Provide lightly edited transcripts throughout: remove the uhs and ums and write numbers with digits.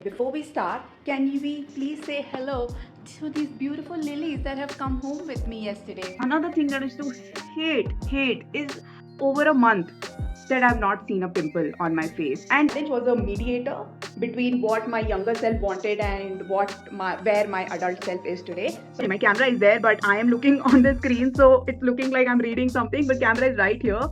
Before we start, can we please say hello to these beautiful lilies that have come home with me yesterday? Another thing that I used to hate is over a month that I've not seen a pimple on my face. And Challenge was a mediator between what my younger self wanted and where my adult self is today. So my camera is there, but I am looking on the screen, so it's looking like I'm reading something, but camera is right here.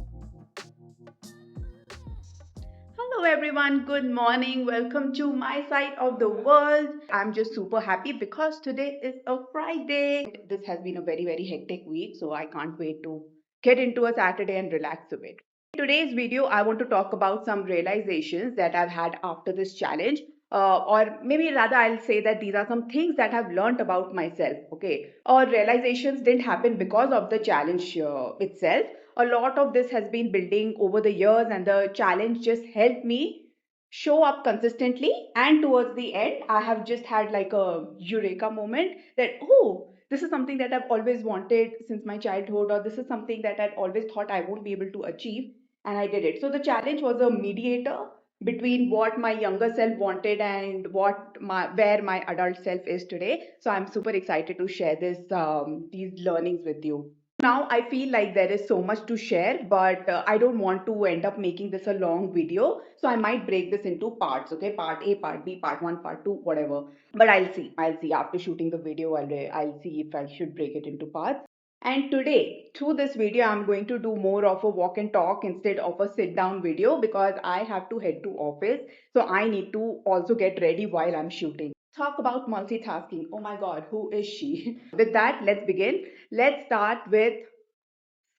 hello everyone, good morning. Welcome to my side of the world. I'm just super happy because today is a Friday. This has been a very hectic week, so I can't wait to get into a Saturday and relax a bit. In today's video, I want to talk about some realizations that I've had after this challenge. Or maybe rather, I'll say that these are some things that I've learned about myself. Okay. Or realizations didn't happen because of the challenge itself. A lot of this has been building over the years, and the challenge just helped me show up consistently. And towards the end, I have just had like a eureka moment that, oh, this is something that I've always wanted since my childhood, or this is something that I'd always thought I won't be able to achieve, and I did it. So the challenge was a mediator between what my younger self wanted and where my adult self is today. So I'm super excited to share these learnings with you. Now I feel like there is so much to share, but I don't want to end up making this a long video. So I might break this into parts, okay? Part A, part B, part 1, part 2, whatever. But I'll see after shooting the video. I'll see if I should break it into parts. And today, through this video, I'm going to do more of a walk and talk instead of a sit down video because I have to head to office. So I need to also get ready while I'm shooting. Talk about multitasking. Oh my God, who is she? With that, let's begin. Let's start with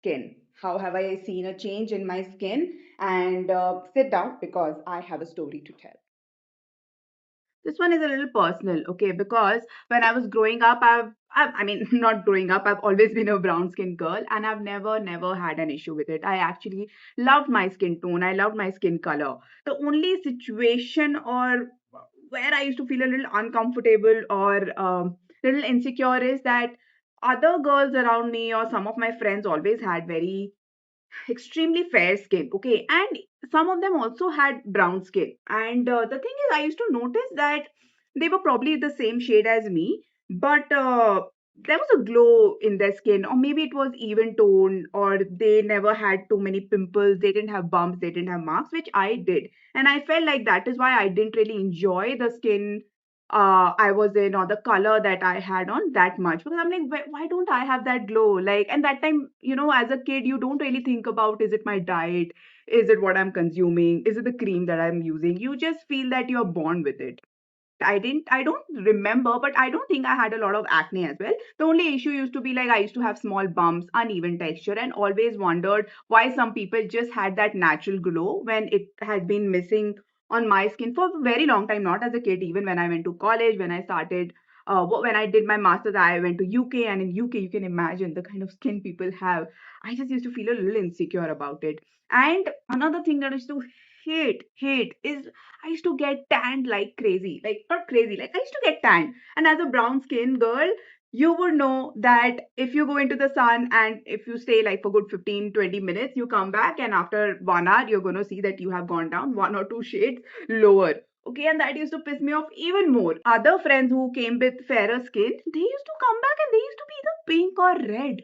skin. How have I seen a change in my skin? And sit down because I have a story to tell. This one is a little personal, okay? Because when I was growing up, I mean, not growing up, I've always been a brown skin girl, and I've never had an issue with it. I actually loved my skin tone. I loved my skin color. The only situation or where I used to feel a little uncomfortable or little insecure is that other girls around me or some of my friends always had very extremely fair skin, okay, and some of them also had brown skin. And the thing is, I used to notice that they were probably the same shade as me, but there was a glow in their skin, or maybe it was even tone, or they never had too many pimples, they didn't have bumps, they didn't have marks, which I did. And I felt like that is why I didn't really enjoy the skin I was in, or the color that I had on that much, because I'm like, why don't I have that glow? Like, and that time, as a kid, you don't really think about, is it my diet? Is it what I'm consuming? Is it the cream that I'm using? You just feel that you're born with it. I don't remember, but I don't think I had a lot of acne as well. The only issue used to be like I used to have small bumps, uneven texture, and always wondered why some people just had that natural glow when it has been missing on my skin for a very long time. Not as a kid, even when I went to college, when I started. When I did my master's, I went to UK, and in UK, you can imagine the kind of skin people have. I just used to feel a little insecure about it. And another thing that I used to hate is I used to get tanned like crazy. Like, not crazy, like I used to get tanned. And as a brown skin girl, you would know that if you go into the sun and if you stay like for good 15-20 minutes, you come back, and after 1 hour, you're going to see that you have gone down 1 or 2 shades lower. Okay, and that used to piss me off even more. Other friends who came with fairer skin, they used to come back and they used to be either pink or red,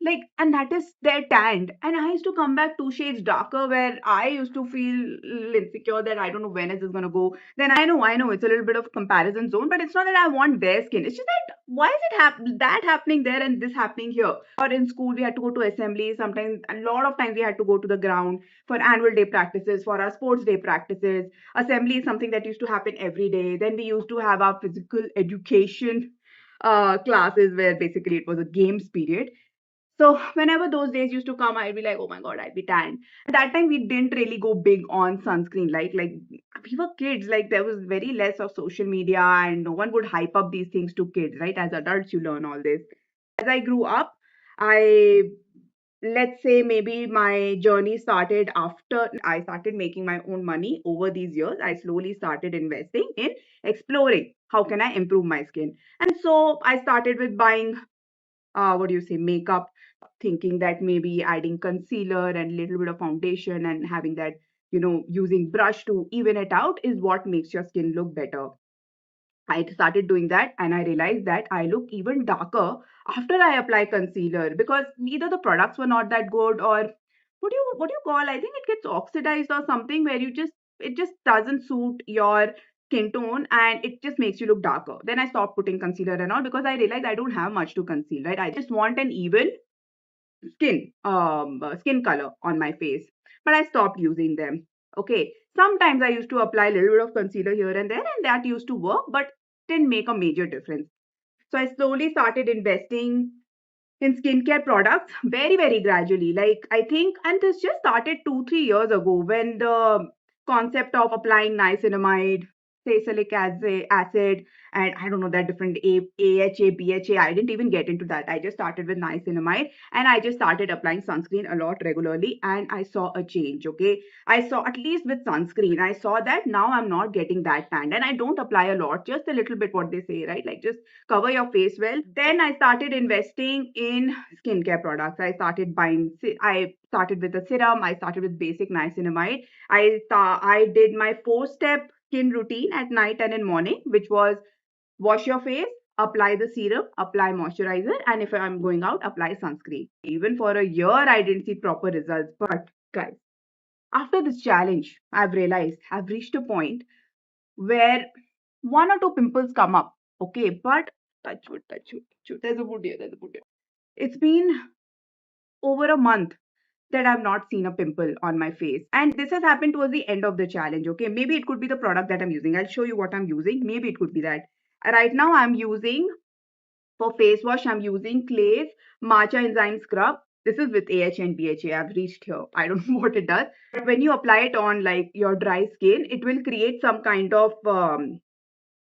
like, and that is their tanned, and I used to come back 2 shades darker, where I used to feel little insecure that I don't know when is this going to go. Then I know it's a little bit of comparison zone, but it's not that I want their skin, it's just that why is it that happening there and this happening here. Or in school we had to go to assembly, sometimes a lot of times we had to go to the ground for annual day practices, for our sports day practices. Assembly is something that used to happen every day. Then we used to have our physical education classes, where basically it was a games period. So whenever those days used to come, I'd be like, oh my God, I'd be tanned. That time we didn't really go big on sunscreen. Like we were kids, like there was very less of social media and no one would hype up these things to kids, right? As adults, you learn all this. As I grew up, I let's say maybe my journey started after I started making my own money over these years. I slowly started investing in exploring how can I improve my skin. And so I started with buying what do you say, makeup, thinking that maybe adding concealer and little bit of foundation and having that, using brush to even it out is what makes your skin look better. I started doing that and I realized that I look even darker after I apply concealer because either the products were not that good or what do you call? I think it gets oxidized or something where it just doesn't suit your skin tone and it just makes you look darker. Then I stopped putting concealer and all because I realized I don't have much to conceal, right? I just want an even skin color on my face, but I stopped using them. Okay, sometimes I used to apply a little bit of concealer here and there and that used to work, but didn't make a major difference. So I slowly started investing in skincare products very gradually, like I think, and this just started 2 3 years ago when the concept of applying niacinamide, salicylic acid, and I don't know that different AHA, BHA. I didn't even get into that. I just started with niacinamide and I just started applying sunscreen a lot regularly and I saw a change. Okay, I saw, at least with sunscreen, I saw that now I'm not getting that tanned and I don't apply a lot, just a little bit, what they say, right? Like just cover your face well. Then I started investing in skincare products. I started with a serum. I started with basic niacinamide. I did my 4 step skin routine at night and in morning, which was wash your face, apply the serum, apply moisturizer, and if I'm going out, apply sunscreen. Even for a year, I didn't see proper results. But guys, after this challenge, I've realized I've reached a point where 1 or 2 pimples come up. Okay, but touch wood, touch wood, touch wood. There's a wood here, there's a wood here. It's been over a month that I've not seen a pimple on my face. And this has happened towards the end of the challenge. Okay, maybe it could be the product that I'm using. I'll show you what I'm using. Maybe it could be that. Right now, I'm using for face wash, I'm using Clay's Matcha Enzyme Scrub. This is with AHA and BHA. I've reached here. I don't know what it does. But when you apply it on like your dry skin, it will create some kind of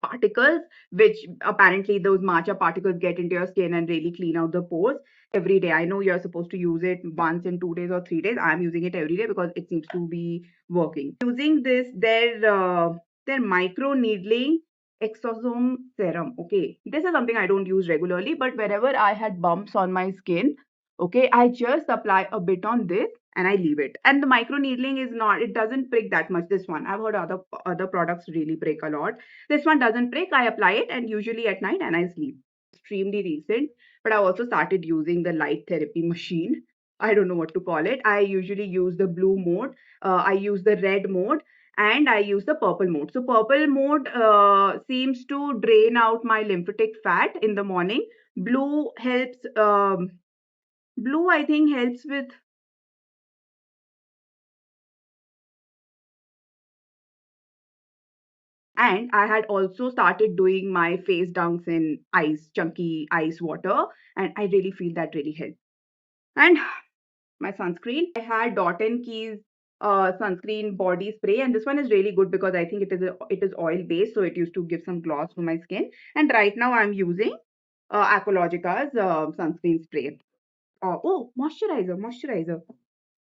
particles, which apparently those matcha particles get into your skin and really clean out the pores every day. I know you're supposed to use it once in 2 days or 3 days. I'm using it every day because it seems to be working. Using this, their micro needling exosome serum. Okay, this is something I don't use regularly, but wherever I had bumps on my skin, okay, I just apply a bit on this and I leave it. And the micro needling is not, it doesn't prick that much. This one, I've heard other products really prick a lot. This one doesn't prick. I apply it and usually at night and I sleep. Extremely recent, but I also started using the light therapy machine. I don't know what to call it. I usually use the blue mode. I use the red mode and I use the purple mode. So purple mode seems to drain out my lymphatic fat in the morning. Blue helps. Blue I think helps with. And I had also started doing my face dunks in chunky ice water, and I really feel that really helped. And my sunscreen, I had Dot and Key's sunscreen body spray, and this one is really good because I think it is oil based, so it used to give some gloss to my skin. And right now I'm using Aqualogica's sunscreen spray. Oh, moisturizer.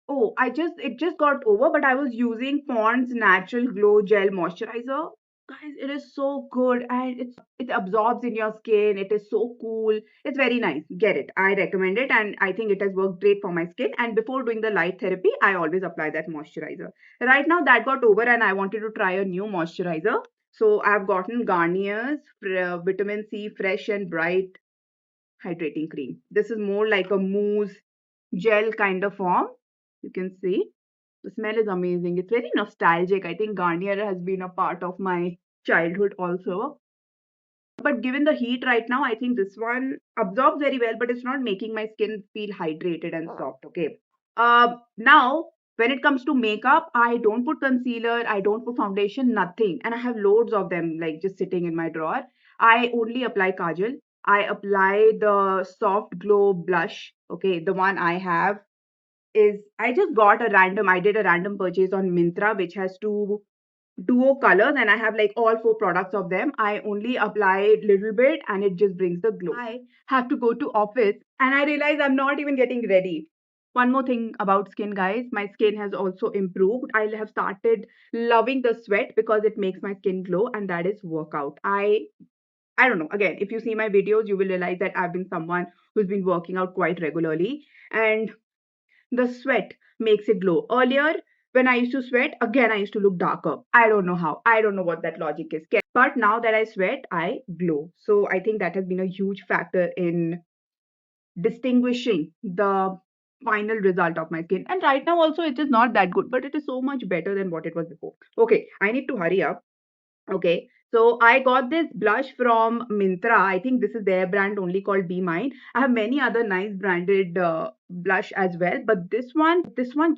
Oh, it just got over, but I was using Pond's Natural Glow Gel Moisturizer. Guys, it is so good and it absorbs in your skin. It is so cool. It's very nice. Get it. I recommend it and I think it has worked great for my skin. And before doing the light therapy, I always apply that moisturizer. Right now that got over and I wanted to try a new moisturizer. So I've gotten Garnier's Vitamin C Fresh and Bright Hydrating Cream. This is more like a mousse gel kind of form. You can see the smell is amazing. It's very nostalgic. I think Garnier has been a part of my childhood also. But given the heat right now, I think this one absorbs very well, but it's not making my skin feel hydrated and soft. Okay. Now, when it comes to makeup, I don't put concealer, I don't put foundation, nothing. And I have loads of them like just sitting in my drawer. I only apply kajal. I apply the soft glow blush. Okay. The one I have is I did a random purchase on Mintra, which has two duo colors, and I have like all 4 products of them. I only apply it little bit and it just brings the glow. I have to go to office and I realize I'm not even getting ready. One more thing about skin, guys. My skin has also improved. I have started loving the sweat because it makes my skin glow, and that is workout. I don't know. Again, if you see my videos, you will realize that I've been someone who's been working out quite regularly. And the sweat makes it glow. Earlier, when I used to sweat, again I used to look darker. I don't know how. I don't know what that logic is. But now that I sweat, I glow. So I think that has been a huge factor in distinguishing the final result of my skin. And right now also it is not that good, but it is so much better than what it was before. Okay, I need to hurry up. Okay, so I got this blush from Mintra. I think this is their brand only, called Be Mine. I have many other nice branded blush as well, but this one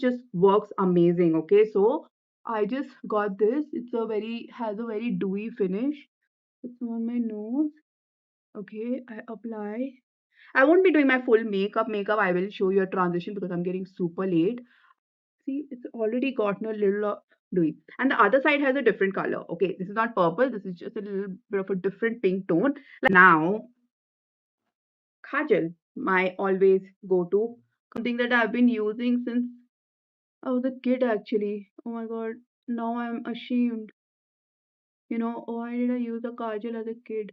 just works amazing. Okay, so I just got this. It's a very has a very dewy finish. It's on my nose. Okay, I apply. I won't be doing my full makeup. I will show you a transition because I'm getting super late. See, it's already gotten a little dewy. And the other side has a different color. Okay, this is not purple. This is just a little bit of a different pink tone. Now, kajal, my always go-to. Something that I've been using since I was a kid actually. Oh my god, now I'm ashamed. You know, why did I use a kajal as a kid?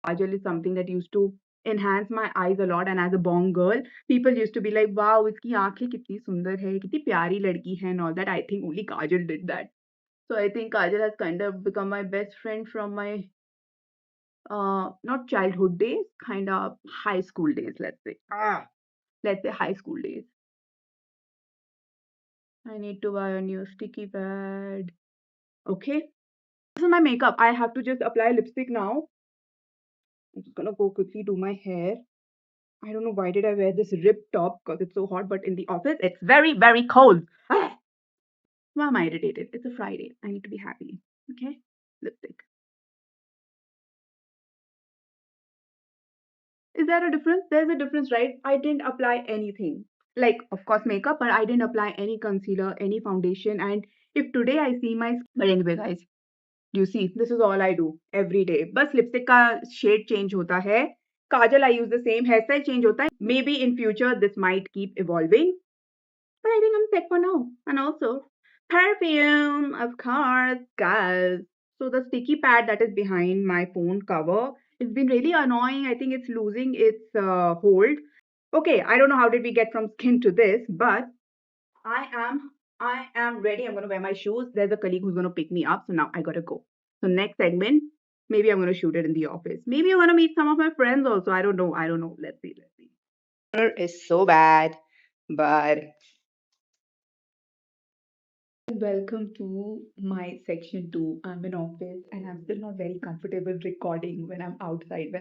Kajal is something that used to enhance my eyes a lot. And as a bong girl, people used to be like, wow, iski aanखें kitni sundar hai, kitni pyari ladki hai, and all that. I think only Kajal did that. So I think Kajal has kind of become my best friend from my not childhood days, kind of high school days, let's say. Let's say high school days. I need to buy a new sticky pad. Okay. This is my makeup. I have to just apply lipstick now. I'm just gonna go quickly do my hair. I don't know why did I wear this ripped top because it's so hot, but in the office it's very, very cold. Ah, why am I irritated? It's a Friday. I need to be happy. Okay? Lipstick. Is there a difference? There's a difference, right? I didn't apply anything. Like, of course, makeup, but I didn't apply any concealer, any foundation. And if today I see my. But anyway, guys, you see, this is all I do every day. बस lipstick का shade change होता है. Kajal, I use the same. Hairstyle change होता है. Maybe in future this might keep evolving. But I think I'm set for now. And also, perfume, of course, guys. So the sticky pad that is behind my phone cover, it's been really annoying. I think it's losing its hold. Okay, I don't know how did we get from skin to this, but I am I am ready. I'm gonna wear my shoes. There's a colleague who's gonna pick me up, so now I gotta go. So next segment, maybe I'm gonna shoot it in the office. Maybe I'm gonna meet some of my friends also. I don't know. I don't know. Let's see. Let's see. Is so bad, but welcome to my section 2. I'm in office and I'm still not very comfortable recording when I'm outside,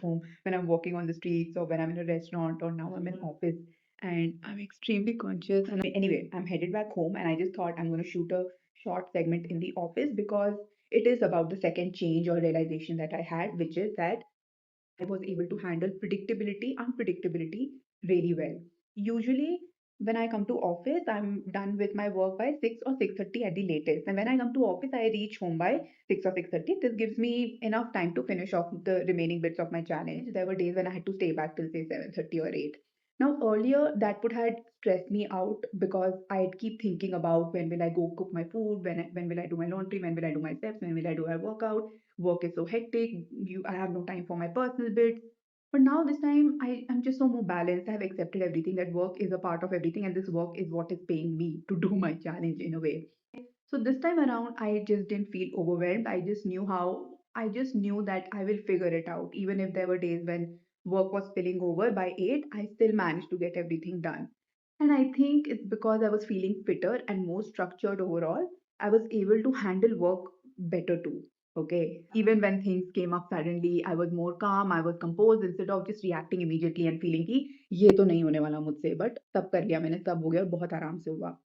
home, when I'm walking on the streets, or when I'm in a restaurant, or now I'm in office and I'm extremely conscious. And anyway, I'm headed back home and I just thought I'm going to shoot a short segment in the office because it is about the second change or realization that I had, which is that I was able to handle unpredictability really well. Usually, when I come to office, I'm done with my work by 6 or 6:30 at the latest. And when I come to office, I reach home by 6 or 6:30. This gives me enough time to finish off the remaining bits of my challenge. There were days when I had to stay back till say 7:30 or 8. Now earlier that would had stressed me out because I'd keep thinking about when will I go cook my food, when will I do my laundry, when will I do my steps, when will I do my workout. Work is so hectic. I have no time for my personal bits. But now this time I'm just so more balanced. I have accepted everything that work is a part of everything, and this work is what is paying me to do my challenge in a way. So this time around, I just didn't feel overwhelmed. I just knew that I will figure it out. Even if there were days when work was spilling over by 8, I still managed to get everything done. And I think it's because I was feeling fitter and more structured overall. I was able to handle work better too. Okay. Even when things came up suddenly, I was more calm, I was composed instead of just reacting immediately and feeling कि ये तो नहीं होने वाला मुझसे, but तब कर लिया मैंने, तब हो गया और बहुत आराम से हुआ.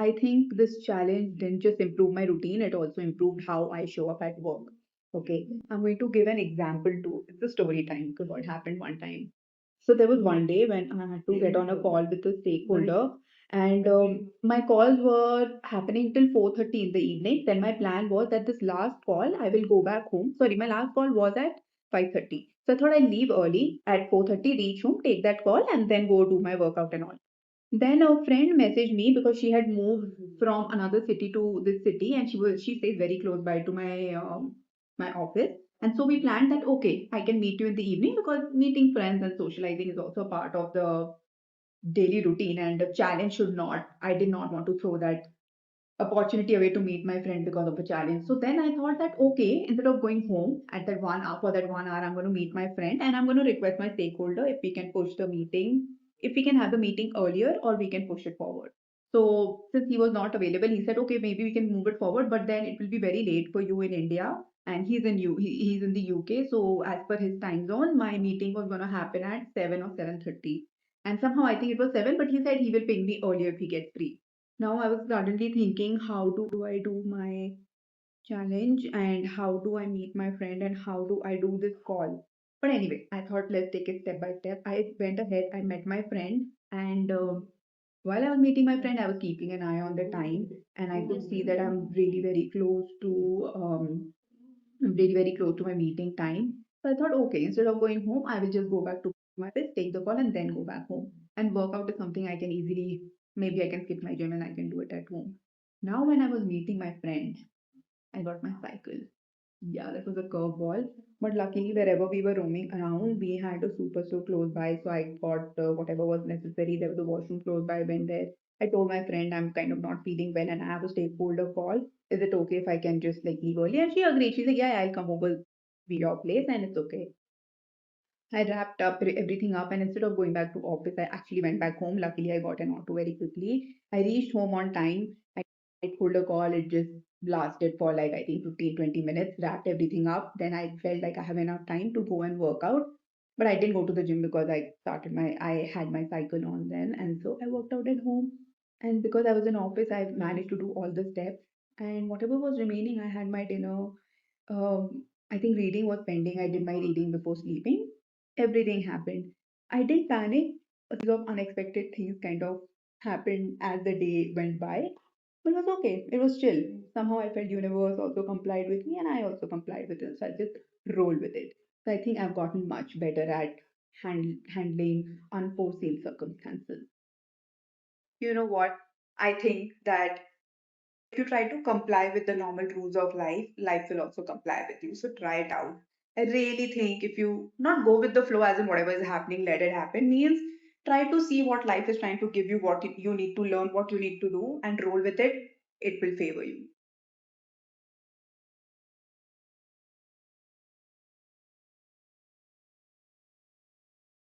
I think this challenge didn't just improve my routine, it also improved how I show up at work. Okay, I'm going to give an example too. It's a story time because what happened one time. So there was one day when I had to get on a call with a stakeholder, and my calls were happening till 4:30 in the evening. Then my plan was that this last call I will go back home. Sorry, my last call was at 5:30. So I thought I'd leave early at 4:30, reach home, take that call, and then go do my workout and all. Then a friend messaged me because she had moved from another city to this city, and she stays very close by to my office. And so we planned that okay, I can meet you in the evening because meeting friends and socializing is also a part of the daily routine, and the challenge should not. I did not want to throw that opportunity away to meet my friend because of a challenge. So then I thought that okay, instead of going home at that 1 hour for that 1 hour, I'm going to meet my friend and I'm going to request my stakeholder if we can push the meeting, if we can have the meeting earlier or we can push it forward. So since he was not available, he said, okay, maybe we can move it forward, but then it will be very late for you in India. And he's in the UK. So as per his time zone, my meeting was gonna happen at 7 or 7:30. And somehow I think it was 7, but he said he will ping me earlier if he gets free. Now I was suddenly thinking, how do I do my challenge and how do I meet my friend and how do I do this call? But anyway, I thought let's take it step by step. I went ahead, I met my friend, and while I was meeting my friend, I was keeping an eye on the time, and I could see that I'm really very close to my meeting time. So I thought, okay, instead of going home, I will just go back to my office, take the call, and then go back home. And workout is something I can easily, maybe I can skip my gym and I can do it at home. Now, when I was meeting my friend, I got my cycle. Yeah, that was a curveball. But luckily, wherever we were roaming around, we had a super so close by. So I got whatever was necessary. There was a washroom close by. I went there. I told my friend I'm kind of not feeling well and I have a stakeholder call. Is it okay if I can just like leave early? And she agreed. She's like, yeah, I'll come over to your place and it's okay. I wrapped up everything up, and instead of going back to office, I actually went back home. Luckily, I got an auto very quickly. I reached home on time. I pulled a call. It just lasted for like I think 15-20 minutes. Wrapped everything up. Then I felt like I have enough time to go and work out. But I didn't go to the gym because I had my cycle on then, and so I worked out at home. And because I was in office, I managed to do all the steps. And whatever was remaining, I had my dinner. I think reading was pending. I did my reading before sleeping. Everything happened. I didn't panic. A series of unexpected things kind of happened as the day went by. But it was okay. It was chill. Somehow I felt universe also complied with me and I also complied with it. So I just rolled with it. So I think I've gotten much better at handling unforeseen circumstances. You know what? I think that if you try to comply with the normal rules of life, life will also comply with you. So try it out. I really think if you not go with the flow as in whatever is happening, let it happen, means try to see what life is trying to give you, what you need to learn, what you need to do, and roll with it. It will favor you.